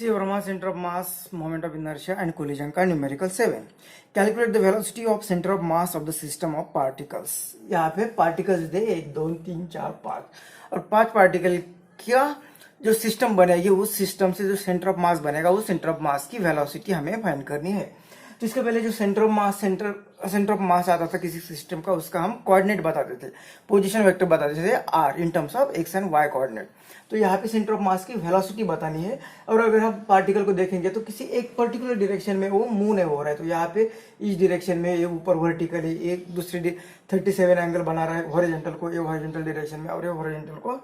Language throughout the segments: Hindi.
See Verma center of mass, moment of inertia and collision का numerical 7. Calculate the velocity of center of mass of the system of particles. यहाँ पे particles दे 1 2 3 4 5 और 5 पार्टिकल का जो सिस्टम बनेगी उस सिस्टम से जो सेंटर ऑफ मास बनेगा उस सेंटर ऑफ मास की वेलोसिटी हमें फाइंड करनी है। तो इसके पहले जो सेंटर ऑफ मास आता था किसी सिस्टम का, उसका हम कोऑर्डिनेट बताते थे, पोजीशन वेक्टर बताते थे are in terms of X and Y coordinate. तो यहाँ पे सेंटर ऑफ मास की वेलोसिटी बतानी है। और अगर हम पार्टिकल को देखेंगे तो किसी एक पर्टिकुलर डायरेक्शन में वो मूव नहीं हो रहा है, तो यहाँ पे इस डायरेक्शन में ये ऊपर वर्टिकल है, एक दूसरी 37 एंगल बना रहा है हॉरिजॉन्टल को, ये हॉरिजॉन्टल डायरेक्शन में और ये हॉरिजॉन्टल को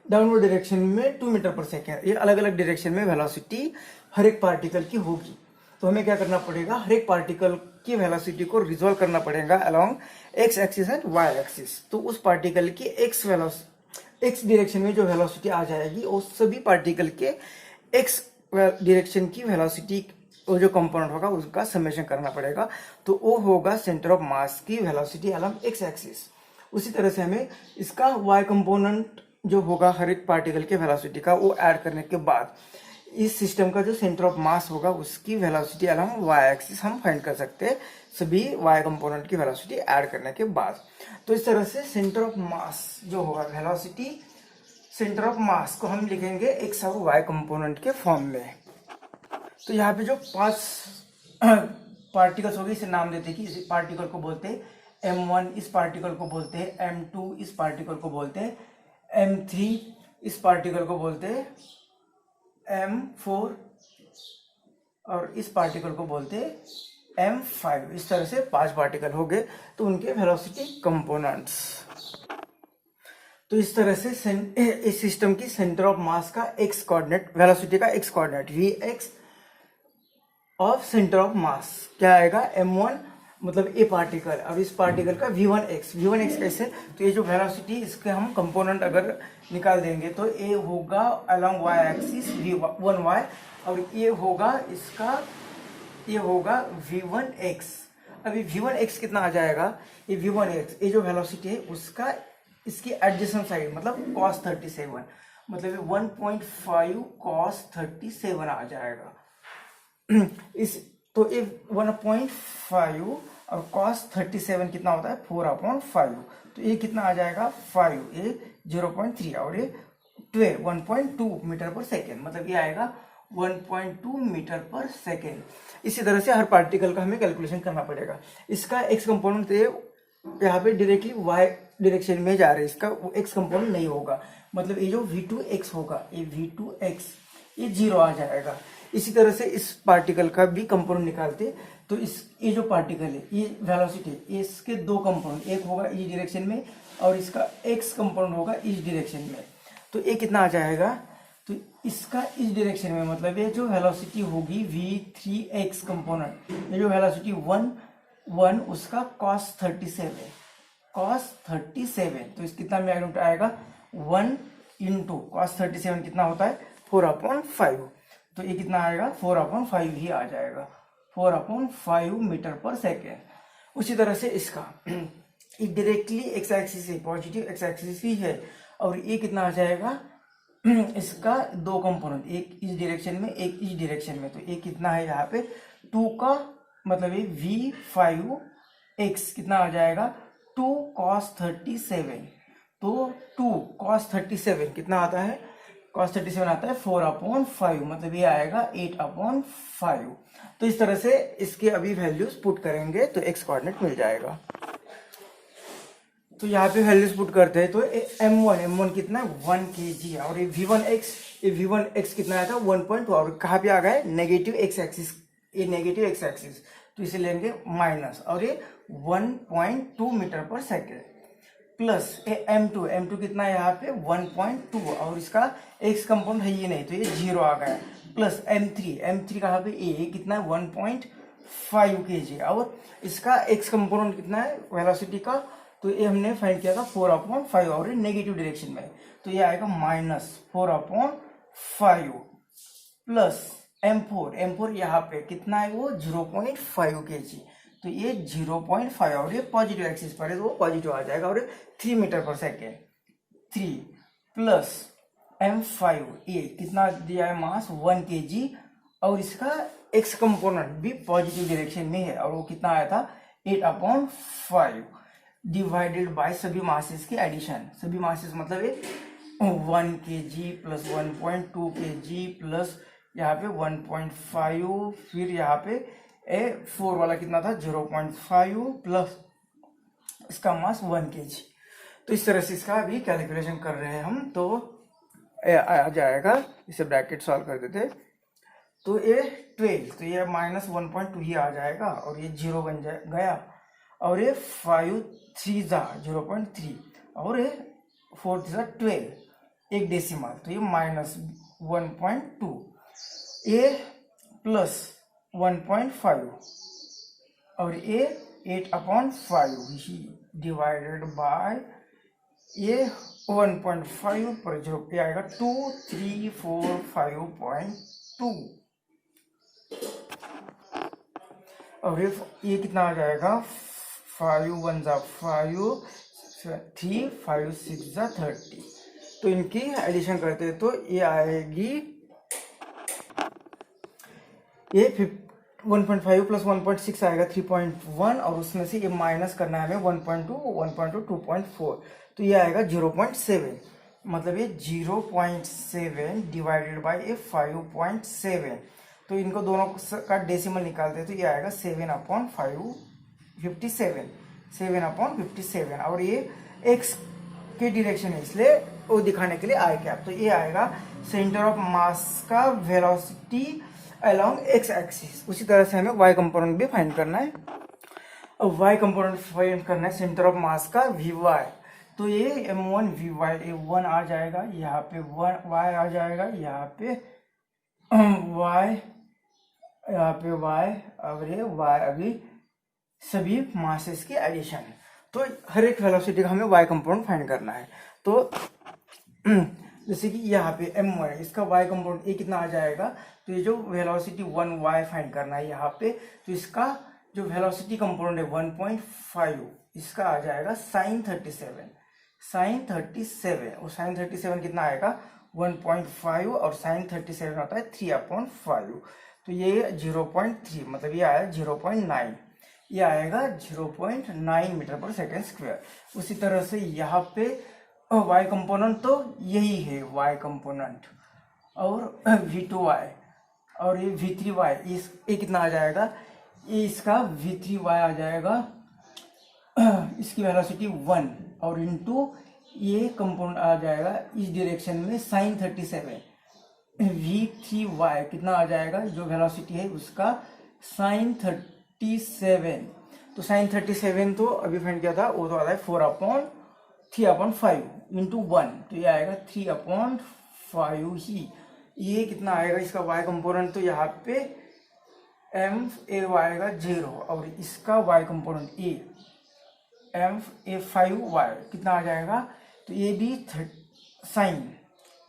डाउनवर्ड डायरेक्शन में 2 मीटर पर सेकेंड। ये अलग अलग डायरेक्शन में वेलोसिटी हर एक पार्टिकल की होगी। तो हमें क्या करना पड़ेगा, हर एक पार्टिकल की वेलोसिटी को रिजोल्व करना पड़ेगा along X axis and Y axis. तो उस पार्टिकल की एक्स डायरेक्शन में जो वेलोसिटी आ जाएगी उस सभी पार्टिकल के एक्स डायरेक्शन की वेलोसिटी वो जो कंपोनेंट होगा उसका समेशन करना पड़ेगा। तो वो होगा सेंटर ऑफ मास की वेलोसिटी अलोंग एक्स एक्सिस। उसी तरह से हमें इसका वाई कंपोनेंट जो होगा हर एक पार्टिकल के वेलोसिटी का, वो ऐड करने के बाद इस सिस्टम का जो सेंटर ऑफ मास होगा उसकी वेलोसिटी अलोंग वाई एक्सिस हम फाइंड कर सकते हैं सभी वाई कंपोनेंट की वेलोसिटी ऐड करने के बाद। तो इस तरह से सेंटर ऑफ मास जो होगा वेलोसिटी सेंटर ऑफ मास को हम लिखेंगे एक्स और वाई कंपोनेंट के फॉर्म में। तो यहाँ पे जो 5 पार्टिकल्स होगी इसे नाम देते हैं कि इस पार्टिकल को बोलते हैं M1, इस पार्टिकल को बोलते हैं M2, इस पार्टिकल को बोलते हैं M3, इस पार्टिकल को बोलते हैं M4 और इस पार्टिकल को बोलते हैं M5। इस तरह से 5 पार्टिकल हो गए तो उनके वेलोसिटी कंपोनेंट्स। तो इस तरह से इस सिस्टम की सेंटर ऑफ मास का एक्स कोऑर्डिनेट, वेलोसिटी का x coordinate Vx of centre of मास क्या आएगा, M1 मतलब ए पार्टिकल और इस पार्टिकल का V1x कैसे, तो ये जो वेलोसिटी इसके हम कंपोनेंट अगर निकाल देंगे तो ए होगा अलोंग वाई एक्सिस V1y और ये होगा इसका, ये होगा V1x। अभी V1x कितना आ जाएगा, ये V1x ये जो वेलोसिटी है उसका इसकी एडजेसेंट साइड मतलब cos 37 मतलब 1.5 cos 37 आ जाएगा। इस तो ये 1.5 और cos 37 कितना होता है 4/5, तो ये कितना आ जाएगा 5, ये 0.3 और ये 1.2 मीटर पर सेकेंड मतलब ये आएगा 1.2 मीटर पर सेकेंड। इसी तरह से हर पार्टिकल का हमें कैलकुलेशन करना पड़ेगा। इसका एक्स कंपोनेंट यहाँ पे डायरेक्टली वाई डायरेक्शन में जा रहे हैं, इसका एक्स कंपोनेंट नहीं होगा मतलब ये जो V2x होगा ये V2x ये 0 आ जाएगा। इसी तरह से इस पार्टिकल का भी कंपोनेंट निकालते तो इस ये जो पार्टिकल है ये वेलोसिटी इसके 2 कंपोनेंट, एक होगा इस डायरेक्शन में और इसका एक्स कंपोनेंट होगा इस डायरेक्शन में। तो ये कितना आ जाएगा, तो इसका इस डायरेक्शन में मतलब ये जो वेलोसिटी होगी V3x कंपोनेंट, ये जो वेलोसिटी 1 उसका cos 37 तो इस कितना मैग्नीट्यूड आएगा 1 इंटू cos 37 कितना होता है 4/5, तो ये कितना आएगा 4/5 ही आ जाएगा 4/5 मीटर पर सेकेंड। उसी तरह से इसका डायरेक्टली एक्स एक्सिस है, पॉजिटिव एक्स एक्सिस ही है और ये कितना आ जाएगा इसका 2 कंपोनेंट, एक इस डायरेक्शन में एक इस डायरेक्शन में, तो ये कितना है यहाँ पे 2 का मतलब ये V5x कितना आ जाएगा 2 cos 37, तो 2 cos 37 कितना आता है cos 37 आता है 4/5 मतलब ये आएगा 8/5। तो इस तरह से इसके अभी वैल्यूज पुट करेंगे तो एक्स कोऑर्डिनेट मिल जाएगा। तो यहाँ पे वैल्यूज पुट करते हैं तो M1 कितना है 1 kg और ये V1x कितना आया था 1.2 और कहाँ पे आ गया नेगेटिव एक्स एक्सिस, ये नेगेटिव एक्स एक्सिस तो इसे लेंगे माइनस और ये 1.2 मीटर पर सेकेंड प्लस M2 कितना है यहाँ पे 1.2 और इसका एक्स कंपाउंड है ये नहीं तो ये 0 आ गया प्लस M3 कहाँ पे ए कितना है 1.5 kg और इसका एक्स कंपोनेंट कितना है वेलोसिटी का, तो ये हमने फाइंड किया था 4/5 और नेगेटिव डायरेक्शन में तो ये आएगा -4/5 प्लस M4 यहाँ पे कितना है वो 0.5 kg तो ये 0.5 और ये पॉजिटिव एक्सिस पर है तो वो पॉजिटिव आ जाएगा और 3 मीटर पर सेकेंड 3 प्लस M5 ए कितना दिया है मास 1 kg और इसका x कंपोनेंट भी पॉजिटिव डायरेक्शन में है और वो कितना आया था 8/5 डिवाइडेड बाय सभी मासेस की एडिशन। सभी मासेस मतलब ये 1 kg प्लस 1.2 kg प्लस यहाँ पे 1.5 फिर यहाँ पे 4 वाला कितना था 0.5 प्लस इसका मास 1 kg। तो इस तरह से इसका अभी कैलकुलेशन कर रहे हैं हम। तो आ जाएगा, इसे ब्रैकेट सॉल्व कर देते तो ये 12 तो ये -1.2 ही आ जाएगा और ये 0 बन गया और ये 5 3 जा 0.3 और ये 4 जा 12 एक डेसिमल तो ये -1.2 ये प्लस 1.5 और ये 8/5 ही डिवाइडेड बाय ये 1.5 पर 0 पे आएगा 2 3 4 5.2 और ये कितना आ जाएगा 5 1 जा 5 3 5 6 जा 30। तो इनकी एडिशन करते हैं तो ये आएगी ये 1.5 प्लस 1.6 आएगा 3.1 और उसमें से ये माइनस करना है हमें 1.2 1.2 2.4 तो ये आएगा 0.7 मतलब ये 0.7 डिवाइडेड बाय ये 5.7 तो इनको दोनों का डेसिमल निकालते हैं तो ये आएगा 7/57 और ये x के डायरेक्शन है इसलिए वो दिखाने के लिए आई कैप। तो ये आएगा सेंटर ऑफ मास का वेलोसिटी अलोंग x एक्सिस। उसी तरह से हमें y कंपोनेंट भी फाइंड करना है। अब y कंपोनेंट फाइंड करना है सेंटर ऑफ मास का vy। तो ये m1 vy ये 1 आ जाएगा, यहाँ पे 1 y आ जाएगा, यहाँ पे y यहाँ पे y और ये y अभी सभी मासेस की एडिशन। तो हर एक वेलोसिटी का हमें y कंपोनेंट फाइंड करना है। तो जैसे कि यहाँ पे m1 इसका y कंपोनेंट ये कितना आ जाएगा तो ये जो वेलोसिटी 1y फाइंड करना है यहाँ पे तो इसका जो वेलोसिटी कंपोनेंट है 1.5 इसका आ जाएगा sin 37 और sin 37 कितना आएगा 1.5 और sin 37 होता है 3/5 तो ये 0.3 मतलब ये आया 0.9 ये आएगा 0.9 मीटर पर सेकेंड स्क्वायर। उसी तरह से यहाँ पे y कंपोनेंट तो यही है y कंपोनेंट और v2y और ये v3y ये कितना आ जाएगा ये इसका v3y आ जाएगा इसकी वेलोसिटी 1 और इनटू ये कंपोनेंट आ जाएगा इस डायरेक्शन में sin 37 v3y कितना आ जाएगा जो वेलोसिटी है उसका sin 37 तो sin 37 तो अभी फाइंड किया था वो तो आता है 4/3/5 इंटू 1 तो ये आएगा 3/5 ही। ये कितना आएगा इसका y कंपोनेंट तो यहाँ पे m a आएगा 0 और इसका y component a m a 5y कितना आ जाएगा तो ये भी साइन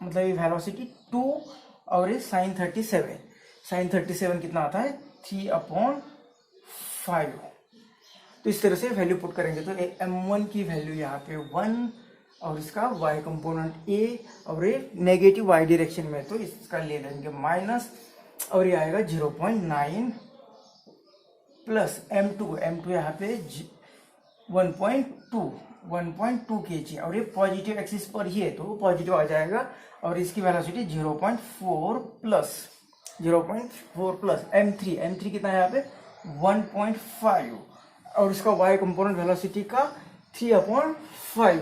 मतलब ये वेलोसिटी 2 और ये sin 37 कितना आता है 3/5। तो इस तरह से वैल्यू पुट करेंगे तो m1 की वैल्यू यहाँ पे 1 और इसका y कंपोनेंट a और ये नेगेटिव y डायरेक्शन में तो इसका ले लेंगे माइनस और ये आएगा 0.9 प्लस m2 यहाँ पे 1.2 kg और ये पॉजिटिव एक्सिस पर ही है तो पॉजिटिव आ जाएगा और इसकी वेलोसिटी 0.4 प्लस m3 कितना है यहाँ पे 1.5 और इसका y कंपोनेंट वेलोसिटी का 3/5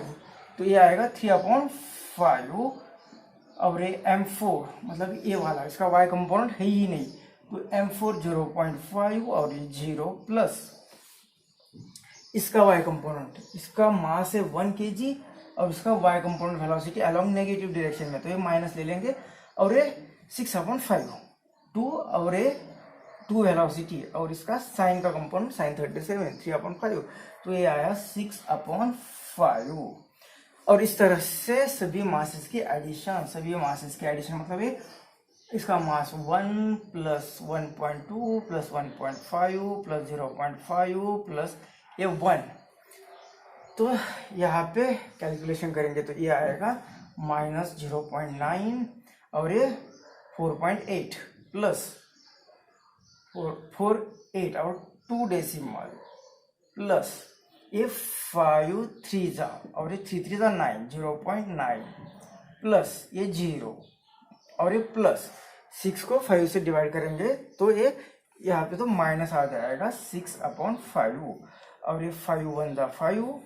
तो ये आएगा 3/5 और ये m4 मतलब ये वाला इसका y कंपोनेंट है ही नहीं तो m4 0.5 और ये 0 प्लस इसका y कंपोनेंट इसका मास है 1 kg और इसका y component velocity along negative direction में तो ये माइनस ले लेंगे और ये 6/5 2 और ये 2 वेलोसिटी और इसका साइन का कंपोनेंट sin 37 3/5 तो ये आया 6/5 और इस तरह से सभी मासेस की एडिशन मतलब ये इसका मास 1 प्लस 1.2 प्लस 1.5 प्लस 0.5 प्लस ये 1 तो यहाँ पे कैलकुलेशन करेंगे तो ये आएगा माइनस 0.9 और ये 4.8 प्लस 448 और 2 डेसिमल प्लस ये 5 3 जा और ये 3 3 जा 9 0.9 प्लस ये 0 और ये प्लस 6 को 5 से डिवाइड करेंगे तो ये यहाँ पे तो माइनस आ जाएगा 6/5 और ये 5 1 जा 5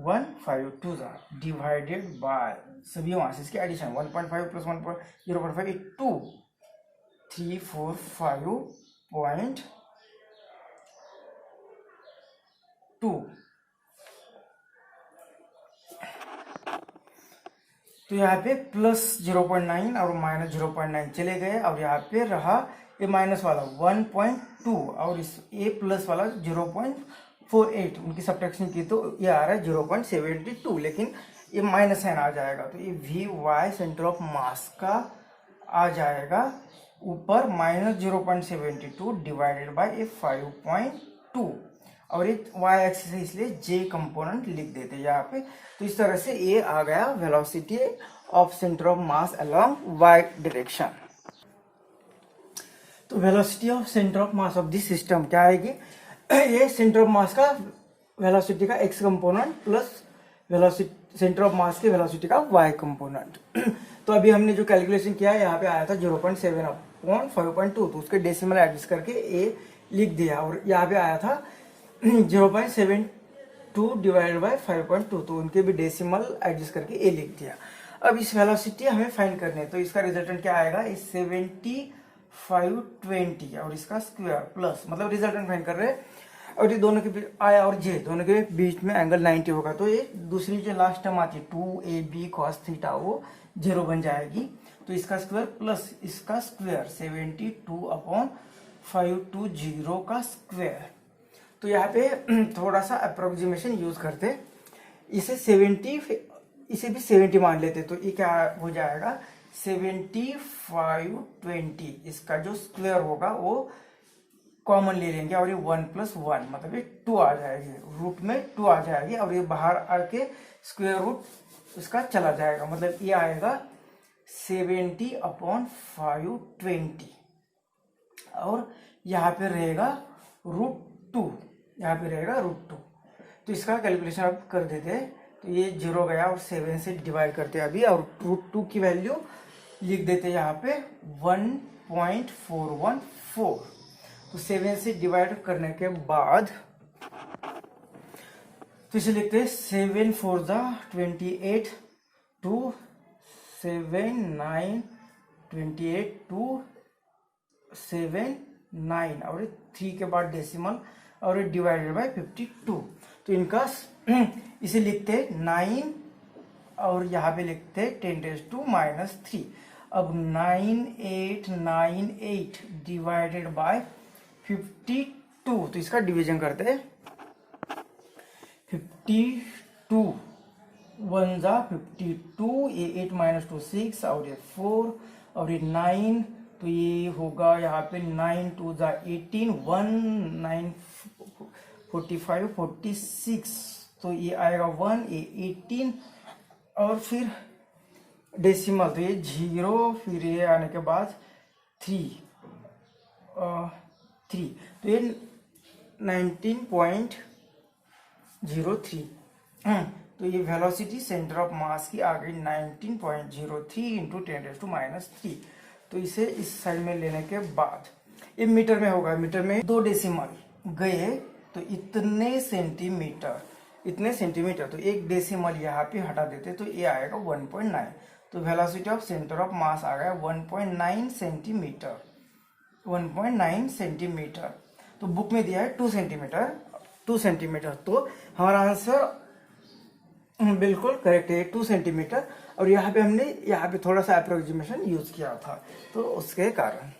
1 5 2 जा डिवाइडेड बाय सभी मासेस के एडिशन 1.5 प्लस 1.0.5 ये 2 3 4 5.2 तो यहाँ पे प्लस 0.9 और माइनस 0.9 चले गए और यहाँ पे रहा ये माइनस वाला 1.2 और इस ए प्लस वाला 0.48 उनकी सब्ट्रैक्शन की तो ये आ रहा है 0.72 लेकिन ये माइनस साइन आ जाएगा तो ये V Y centre of mass का आ जाएगा ऊपर माइनस 0.72 डिवाइडेड बाय ए 5.2 और ये y एक्सिस है इसलिए j कंपोनेंट लिख देते हैं यहाँ पे। तो इस तरह से ये आ गया velocity of centre of mass along y direction. तो velocity of centre of mass of this system क्या आएगी, ये सेंटर ऑफ मास का वेलोसिटी का x component plus velocity centre of मास के वेलोसिटी का y कंपोनेंट। तो अभी हमने जो कैलकुलेशन किया यहाँ पे आया था 0.7/5.2 तो उसके डेसिमल एडजस्ट करके a लिख दिया और यहाँ पे आया था 0.72 डिवाइडेड बाय 5.2 तो उनके भी डेसिमल एडजस्ट करके ए लिख दिया। अब इस वेलोसिटी हमें फाइंड करनी है तो इसका रिजल्टेंट क्या आएगा, इस 7520 और इसका स्क्वायर प्लस मतलब रिजल्टेंट फाइंड कर रहे हैं और ये दोनों के बीच आया और जे दोनों के बीच में एंगल 90 होगा तो ये दूसरी जो लास्ट टर्म आती है 2ab cos थीटा वो 0 बन जाएगी। तो इसका स्क्वायर प्लस इसका स्क्वायर 72/520 का स्क्वायर। तो यहाँ पे थोड़ा सा अप्रोक्सीमेशन यूज करते, इसे 70 मान लेते तो ये क्या हो जाएगा 7520 इसका जो स्क्वायर होगा वो कॉमन ले लेंगे और ये 1 + 1 मतलब ये 2 आ जाएगी, रूट में 2 आ जाएगी और ये बाहर आके स्क्वायर रूट इसका चला जाएगा मतलब ये आएगा 70/520 और यहाँ पे रहेगा √2 यहाँ पे रहेगा √2। तो इसका कैलकुलेशन आप कर देते हैं तो ये 0 गया और 7 से डिवाइड करते हैं अभी और √2 की वैल्यू लिख देते हैं यहाँ पे 1.414। तो 7 से डिवाइड करने के बाद तो इसे लिखते हैं 7 4 28 2 7 9 28 2 7 9 और 3 के बाद डेसिमल और डिवाइडेड बाय 52। तो इनका इसे लिखते 9 और यहाँ पे लिखते 10⁻⁻3। अब 9898 डिवाइडेड बाय 52 तो इसका डिवीजन करते हैं 52 1 जा 52 ये 8 - 2 6 और ये 4 और ये 9 तो ये होगा यहाँ पे 9 2 जा 18 1 9 45 46 तो ये आएगा 1 ये 18 और फिर डेसिमल तो ये 0 फिर ये आने के बाद 3 तो ये 19.03 तो ये वेलोसिटी सेंटर ऑफ मास की आ गई 19.03 × 10⁻⁻3। तो इसे इस साइड में लेने के बाद ये मीटर में होगा, मीटर में 2 डेसिमल गए तो इतने सेंटीमीटर तो एक डेसिमल यहाँ पे हटा देते तो ये आएगा 1.9। तो velocity of centre of mass आ गया 1.9 सेंटीमीटर। तो बुक में दिया है 2 सेंटीमीटर तो हमारा आंसर बिल्कुल करेक्ट है 2 सेंटीमीटर और यहाँ पे हमने यहाँ पे थोड़ा सा अप्रोक्सीमेशन यूज किया था तो उसके कारण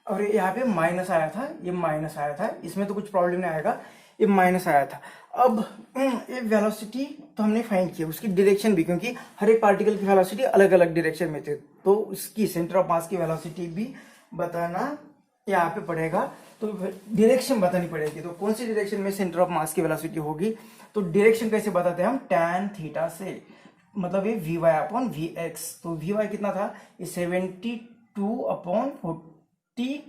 और यहाँ पे माइनस आया था, ये माइनस आया था, इसमें तो कुछ प्रॉब्लम नहीं आएगा, ये माइनस आया था। अब ये वेलोसिटी तो हमने फाइंड किया, उसकी डायरेक्शन भी, क्योंकि हर एक पार्टिकल की वेलोसिटी अलग अलग डायरेक्शन में थे तो उसकी सेंटर ऑफ मास की वेलोसिटी भी बताना यहाँ पे पड़ेगा, तो डायरेक्शन बतानी पड़ेगी। तो कौन सी डायरेक्शन में सेंटर ऑफ मास की वेलोसिटी होगी, तो डायरेक्शन कैसे बताते हैं हम, tan थीटा से, मतलब ये V Y upon V X. तो वी वाई कितना था, ये 72/40,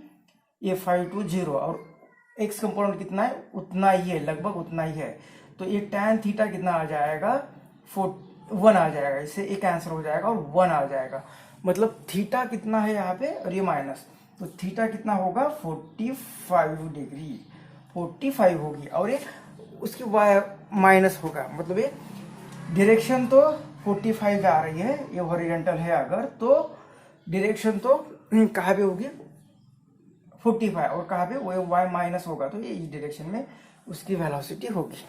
ये 520, और एक्स कंपोनेंट कितना है, उतना ही है, लगभग उतना ही है। तो ये tan थीटा कितना आ जाएगा, 1 आ जाएगा, इससे एक आंसर हो जाएगा और 1 आ जाएगा। मतलब थीटा कितना है यहाँ पे, और ये माइनस, तो थीटा कितना होगा 45 डिग्री, 45 होगी, और ये उसकी माइनस होगा। मतलब ये डायरेक्शन तो 45 आ रही है, ये हॉरिजॉन्टल है अगर, तो डायरेक्शन तो कहाँ पे होगी 45, और कहाँ पे वो वाई माइनस होगा, तो ये इस डायरेक्शन में उसकी वेलोसिटी होगी।